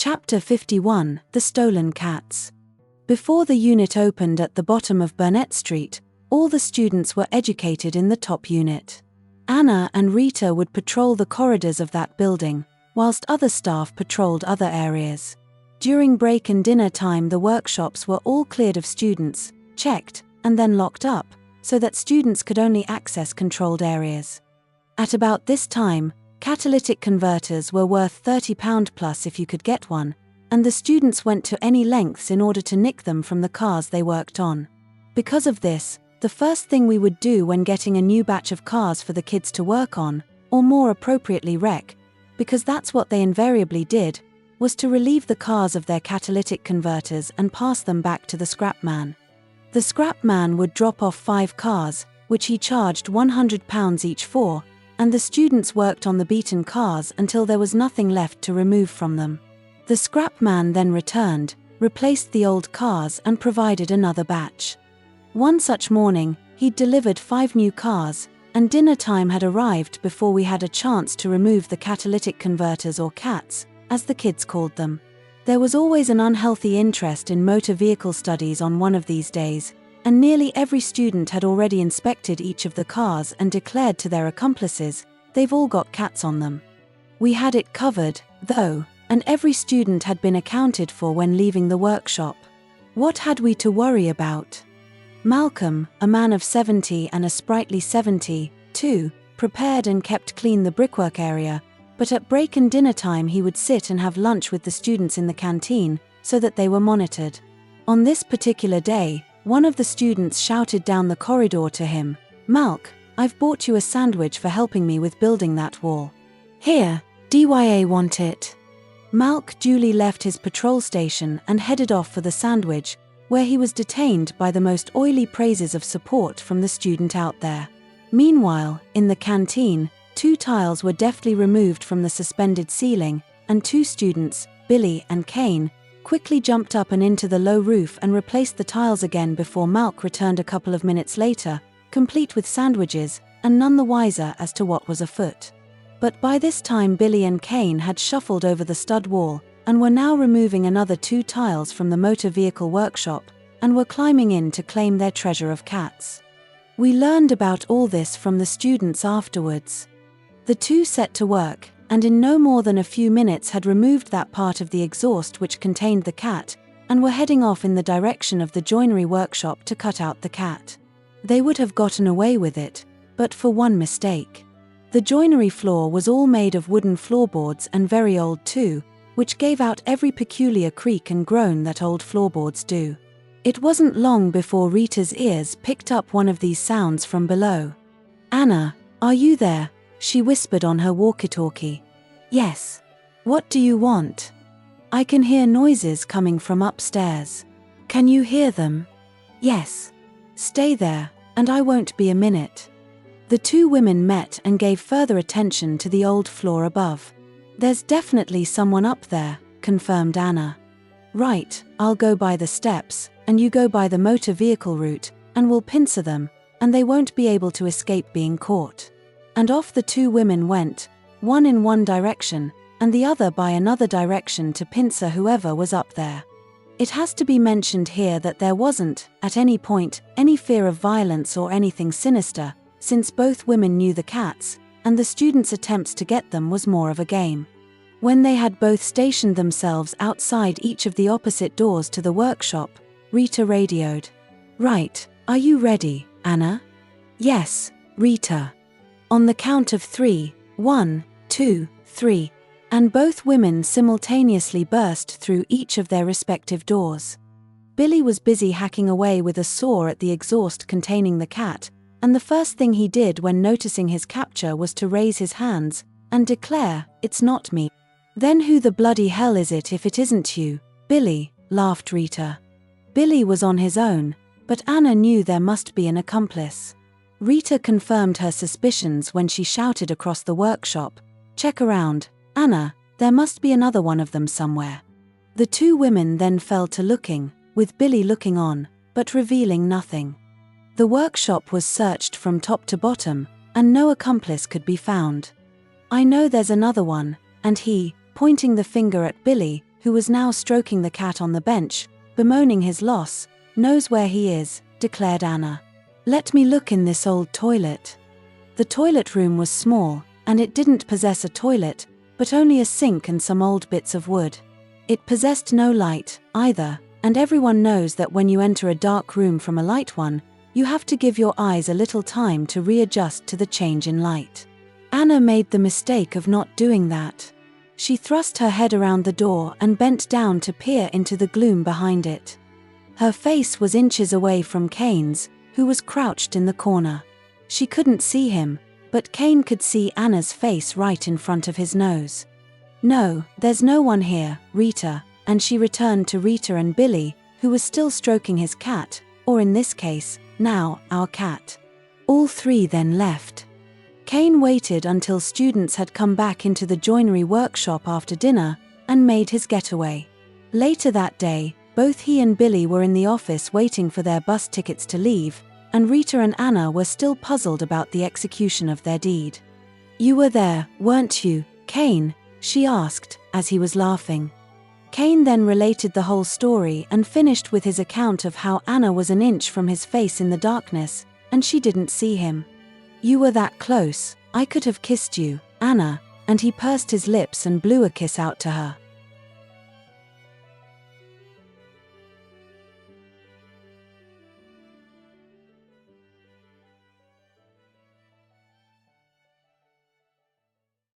Chapter 51: The Stolen Cats. Before the unit opened at the bottom of Burnett Street, all the students were educated in the top unit. Anna and Rita would patrol the corridors of that building, whilst other staff patrolled other areas. During break and dinner time, the workshops were all cleared of students, checked, and then locked up, so that students could only access controlled areas. At about this time, catalytic converters were worth £30 plus if you could get one, and the students went to any lengths in order to nick them from the cars they worked on. Because of this, the first thing we would do when getting a new batch of cars for the kids to work on, or more appropriately wreck, because that's what they invariably did, was to relieve the cars of their catalytic converters and pass them back to the scrap man. The scrap man would drop off 5 cars, which he charged £100 each for, and the students worked on the beaten cars until there was nothing left to remove from them. The scrap man then returned, replaced the old cars and provided another batch. One such morning, he'd delivered 5 new cars, and dinner time had arrived before we had a chance to remove the catalytic converters, or cats, as the kids called them. There was always an unhealthy interest in motor vehicle studies on one of these days, and nearly every student had already inspected each of the cars and declared to their accomplices, "They've all got cats on them." We had it covered, though, and every student had been accounted for when leaving the workshop. What had we to worry about? Malcolm, a man of 70 and a sprightly 72, prepared and kept clean the brickwork area, but at break and dinner time he would sit and have lunch with the students in the canteen, so that they were monitored. On this particular day, one of the students shouted down the corridor to him, "Malc, I've bought you a sandwich for helping me with building that wall. Here, DYA want it." Malc duly left his patrol station and headed off for the sandwich, where he was detained by the most oily praises of support from the student out there. Meanwhile, in the canteen, 2 tiles were deftly removed from the suspended ceiling, and 2 students, Billy and Kane, quickly jumped up and into the low roof and replaced the tiles again before Malc returned a couple of minutes later, complete with sandwiches, and none the wiser as to what was afoot. But by this time Billy and Kane had shuffled over the stud wall, and were now removing another 2 tiles from the motor vehicle workshop, and were climbing in to claim their treasure of cats. We learned about all this from the students afterwards. The 2 set to work, and in no more than a few minutes had removed that part of the exhaust which contained the cat, and were heading off in the direction of the joinery workshop to cut out the cat. They would have gotten away with it, but for one mistake. The joinery floor was all made of wooden floorboards, and very old too, which gave out every peculiar creak and groan that old floorboards do. It wasn't long before Rita's ears picked up one of these sounds from below. "Anna, are you there?" she whispered on her walkie-talkie. "Yes. What do you want?" "I can hear noises coming from upstairs." "Can you hear them?" "Yes." "Stay there, and I won't be a minute." The 2 women met and gave further attention to the old floor above. "There's definitely someone up there," confirmed Anna. "Right, I'll go by the steps, and you go by the motor vehicle route, and we'll pincer them, and they won't be able to escape being caught." And off the 2 women went, one in one direction, and the other by another direction to pincer whoever was up there. It has to be mentioned here that there wasn't, at any point, any fear of violence or anything sinister, since both women knew the cats, and the students' attempts to get them was more of a game. When they had both stationed themselves outside each of the opposite doors to the workshop, Rita radioed, "Right, are you ready, Anna?" "Yes, Rita." On the count of 3, 1, 2, 3, and both women simultaneously burst through each of their respective doors. Billy was busy hacking away with a saw at the exhaust containing the cat, and the first thing he did when noticing his capture was to raise his hands and declare, "It's not me." "Then who the bloody hell is it if it isn't you, Billy?" laughed Rita. Billy was on his own, but Anna knew there must be an accomplice. Rita confirmed her suspicions when she shouted across the workshop, "Check around, Anna, there must be another one of them somewhere." The 2 women then fell to looking, with Billy looking on, but revealing nothing. The workshop was searched from top to bottom, and no accomplice could be found. "I know there's another one," and he, pointing the finger at Billy, who was now stroking the cat on the bench, bemoaning his loss. "Knows where he is," declared Anna. "Let me look in this old toilet." The toilet room was small, and it didn't possess a toilet, but only a sink and some old bits of wood. It possessed no light, either, and everyone knows that when you enter a dark room from a light one, you have to give your eyes a little time to readjust to the change in light. Anna made the mistake of not doing that. She thrust her head around the door and bent down to peer into the gloom behind it. Her face was inches away from Kane's, who was crouched in the corner. She couldn't see him, but Kane could see Anna's face right in front of his nose. "No, there's no one here, Rita," and she returned to Rita and Billy, who was still stroking his cat, or in this case, now, our cat. All three then left. Kane waited until students had come back into the joinery workshop after dinner, and made his getaway. Later that day, both he and Billy were in the office waiting for their bus tickets to leave, and Rita and Anna were still puzzled about the execution of their deed. "You were there, weren't you, Kane?" she asked, as he was laughing. Kane then related the whole story and finished with his account of how Anna was an inch from his face in the darkness, and she didn't see him. "You were that close, I could have kissed you, Anna," and he pursed his lips and blew a kiss out to her.